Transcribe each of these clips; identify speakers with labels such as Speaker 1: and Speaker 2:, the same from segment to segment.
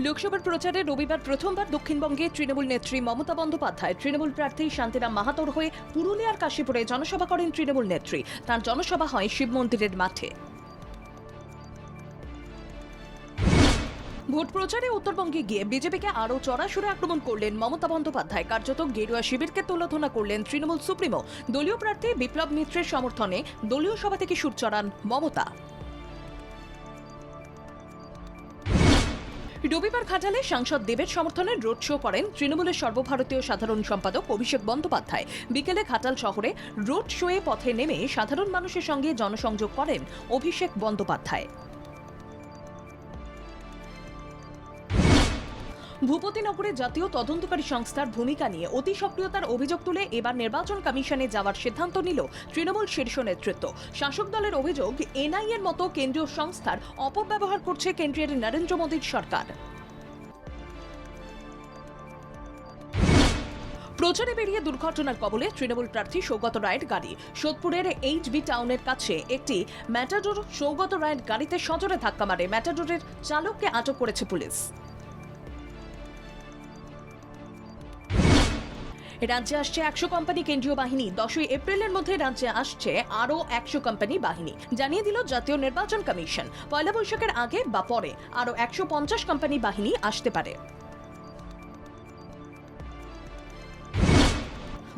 Speaker 1: লোকসভার প্রচারে রবিবার প্রথমবার দক্ষিণবঙ্গে তৃণমূল নেত্রী মমতা বন্দ্যোপাধ্যায় তৃণমূল প্রার্থী শান্তিরাম মাহাতোর হয়ে পুরুলিয়ার কাশীপুরে জনসভা করেন তৃণমূল নেত্রী। তার জনসভা হয় শিব মন্দিরের মাঠে। ভোট প্রচারে উত্তরবঙ্গে গিয়ে বিজেপিকে আরও চড়া সুরে আক্রমণ করলেন মমতা বন্দ্যোপাধ্যায়। কার্যত গেরুয়া শিবিরকে তুলোধনা করলেন তৃণমূল সুপ্রিমো। দলীয় প্রার্থী বিপ্লব মিত্রের সমর্থনে দলীয় সভা থেকে সুর চড়ান মমতা। রবিবার ঘাটালে সাংসদ দেবের সমর্থনে রোড শো করেন তৃণমূলের সর্বভারতীয় সাধারণ সম্পাদক অভিষেক বন্দ্যোপাধ্যায়। বিকেলে ঘাটাল শহরে রোড শোয়ে পথে নেমে সাধারণ মানুষের সঙ্গে জনসংযোগ করেন অভিষেক বন্দ্যোপাধ্যায়। ভূপতিনগরে জাতীয় তদন্তকারী সংস্থার ভূমিকা নিয়ে অতি সক্রিয়তার অভিযোগ তুলে এবার নির্বাচন কমিশনে যাওয়ার সিদ্ধান্ত নিল তৃণমূল শীর্ষ নেতৃত্ব। শাসক দলের অভিযোগ, এনআইএর মতো কেন্দ্রীয় সংস্থার অপব্যবহার করছে কেন্দ্রের নরেন্দ্র মোদীর সরকার। প্রচারে বেরিয়ে দুর্ঘটনার কবলে তৃণমূল প্রার্থী সৌগত রায়ের গাড়ি। সোদপুরের এইচবি টাউনের কাছে একটি ম্যাটাডোর সৌগত রায়ের গাড়িতে সজোরে ধাক্কা মারে। ম্যাটাডোরের চালককে আটক করেছে পুলিশ। রাজ্যে আসছে 100 কোম্পানি কেন্দ্রীয় বাহিনী। 10ই এপ্রিলের মধ্যে রাজ্যে আসছে আরও 100 কোম্পানি বাহিনী, জানিয়ে দিল জাতীয় নির্বাচন কমিশন। পয়লা বৈশাখের আগে বা পরে আরও 150 কোম্পানি বাহিনী আসতে পারে।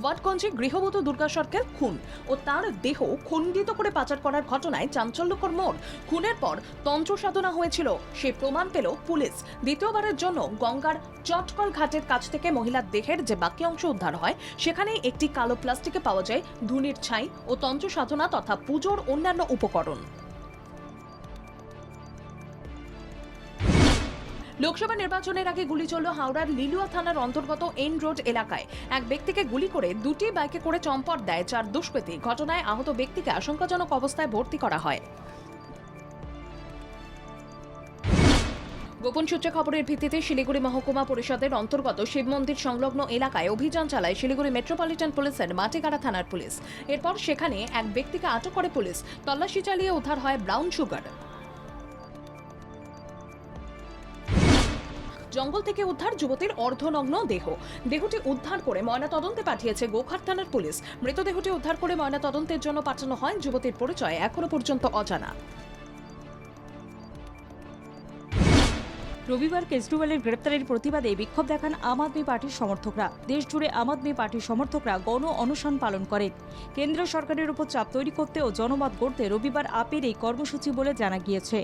Speaker 1: ওয়াটগঞ্জে গৃহবধূ দুর্গা সরকার খুন ও তার দেহ খণ্ডিত করে পাচার করার ঘটনায় চাঞ্চল্যকর মোড়। খুনের পর তন্ত্র সাধনা হয়েছিল, সে প্রমাণ পেল পুলিশ। দ্বিতীয়বারের জন্য গঙ্গার চটকল ঘাটের কাছ থেকে মহিলার দেহের যে বাকি অংশ উদ্ধার হয়, সেখানে একটি কালো প্লাস্টিকে পাওয়া যায় ধুনির ছাই ও তন্ত্র সাধনা তথা পুজোর অন্যান্য উপকরণ। লোকসভা নির্বাচনের আগে গুলি চলল হাওড়ার লিলুয়া থানার অন্তর্গত এন রোড এলাকায়। এক ব্যক্তিকে গুলি করে দুটি বাইকে করে চম্পট দেয় 4 দুষ্কৃতী। ঘটনায় আহত ব্যক্তিকে আশঙ্কাজনক অবস্থায় ভর্তি করা হয়। গোপন সূত্রে খবরের ভিত্তিতে শিলিগুড়ি মহকুমা পরিষদের অন্তর্গত শিব মন্দির সংলগ্ন এলাকায় অভিযান চালায় শিলিগুড়ি মেট্রোপলিটন পুলিশের মাটিগাড়া থানার পুলিশ। এরপর সেখানে এক ব্যক্তিকে আটক করে পুলিশ। তল্লাশি চালিয়ে উদ্ধার হয় ব্রাউন সুগার। জঙ্গল থেকে উদ্ধার যুবতীর অর্ধনগ্ন দেহ। দেহটি উদ্ধার করে ময়নাতদন্তে পাঠিয়েছে গোঘাট থানার পুলিশ। মৃতদেহটি উদ্ধার করে ময়নাতদন্তের জন্য পাঠানো হয়। যুবতীর পরিচয় এখনো পর্যন্ত অজানা।
Speaker 2: রবিবার কেজরিওয়ালের গ্রেপ্তারের প্রতিবাদে বিক্ষোভ দেখান আম আদমি পার্টির সমর্থকরা। দেশজুড়ে আম আদমি পার্টির সমর্থকরা গণ অনশন পালন করেন। কেন্দ্র সরকারের উপর চাপ তৈরি করতে ও জনমত গড়তে রবিবার আপের এই কর্মসূচি বলে জানা গিয়েছে।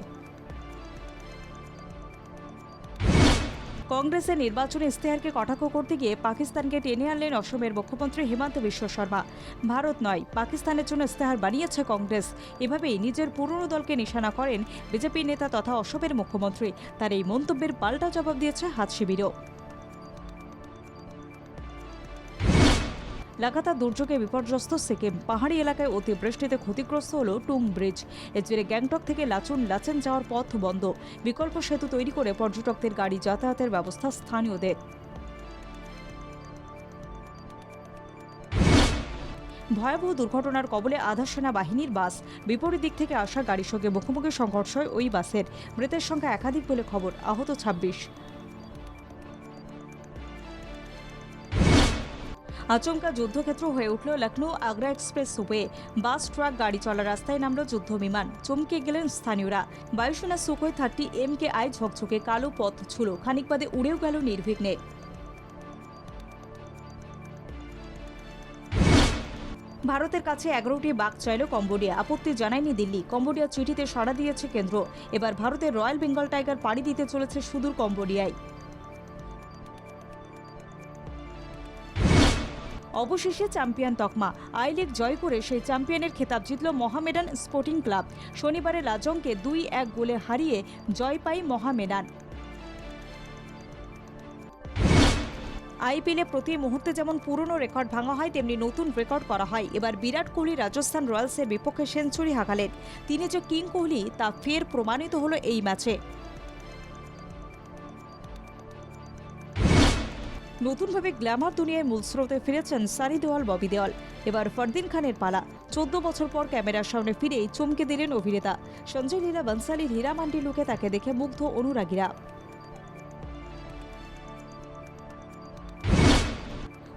Speaker 2: কংগ্রেসের নির্বাচনী ইশতেহারকে কটাক্ষ করতে গিয়ে পাকিস্তানকে টেনে আনলেন অসমের মুখ্যমন্ত্রী হিমন্ত বিশ্ব শর্মা। ভারত নয়, পাকিস্তানের জন্য ইশতেহার বানিয়েছে কংগ্রেস। এভাবেই নিজের পুরনো দলকে নিশানা করেন বিজেপি নেতা তথা অসমের মুখ্যমন্ত্রী। তার এই মন্তব্যের পাল্টা জবাব দিয়েছে হাত শিবিরও। লাগাতার দুর্যোগে বিপর্যস্ত সিকিম। পাহাড়ি এলাকায় অতিবৃষ্টিতে ক্ষতিগ্রস্ত হল টুং ব্রিজ। এর জেরে গ্যাংটক থেকে লাচেন যাওয়ার পথ বন্ধ। বিকল্প সেতু তৈরি করে পর্যটকদের গাড়ি যাতায়াতের ব্যবস্থা স্থানীয়দের। ভয়াবহ দুর্ঘটনার কবলে আধা সেনা বাহিনীর বাস। বিপরীত দিক থেকে আসা গাড়ির সঙ্গে মুখোমুখি সংঘর্ষ হয় ওই বাসের। মৃতের সংখ্যা একাধিক বলে খবর, আহত 26। আচমকা যুদ্ধক্ষেত্র হয়ে উঠল লখনৌ আগ্রা এক্সপ্রেস ওয়ে। বাস, ট্রাক, গাড়ি চলা রাস্তায় নামল যুদ্ধ বিমান। চমকে গেলেন স্থানীয়রা। বায়ুসেনা সুখোই 30 MKI ঝকঝকে কালো পথ ছুল, খানিক বাদে উড়েও গেল নির্বিঘ্নে। ভারতের কাছে 11টি বাঘ চাইল কম্বোডিয়া। আপত্তি জানায়নি দিল্লি। কম্বোডিয়ার চিঠিতে সাড়া দিয়েছে কেন্দ্র। এবার ভারতের রয়্যাল বেঙ্গল টাইগার পাড়ি দিতে চলেছে সুদূর কম্বোডিয়ায়। অবশেষে চ্যাম্পিয়ন তকমা। আই লিগ জয় করে সেই চ্যাম্পিয়নের খেতাব জিতল মোহামেডান স্পোর্টিং ক্লাব। শনিবারে লাজংকে 2-1 গোলে হারিয়ে জয় পায় মোহামেডান। আইপিএলে প্রতি মুহূর্তে যেমন পুরনো রেকর্ড ভাঙা হয়, তেমনি নতুন রেকর্ড করা হয়। এবার বিরাট কোহলি রাজস্থান রয়্যালসের বিপক্ষে সেঞ্চুরি হাঁকালেন। তিনি যে কিং কোহলি তা ফের প্রমাণিত হলো এই ম্যাচে। নতুনভাবে গ্ল্যামার দুনিয়ায় মূল স্রোতে ফিরেছেন সানি দেওয়াল, ববি দেওয়াল। এবার ফরদিন খানের পালা। 14 বছর পর ক্যামেরার সামনে ফিরেই চমকে দিলেন অভিনেতা। সঞ্জয় লীলা বনসালির হীরা মান্ডি লুকে তাকে দেখে মুগ্ধ অনুরাগীরা।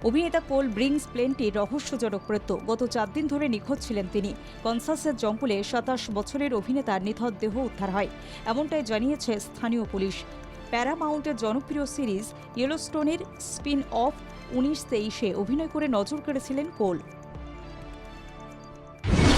Speaker 2: অভিনেতা কোল ব্রিংস প্লেনটির রহস্যজনক মৃত্যু। গত 4 দিন ধরে নিখোঁজ ছিলেন তিনি। কনসাসের জঙ্গলে 27 বছরের অভিনেতার নিথর দেহ উদ্ধার হয়, এমনটাই জানিয়েছে স্থানীয় পুলিশ। প্যারামাউন্টের জনপ্রিয় সিরিজ ইয়েলোস্টোনের স্পিন অফ 1923-এ অভিনয় করে নজর কেড়েছিলেন কোল।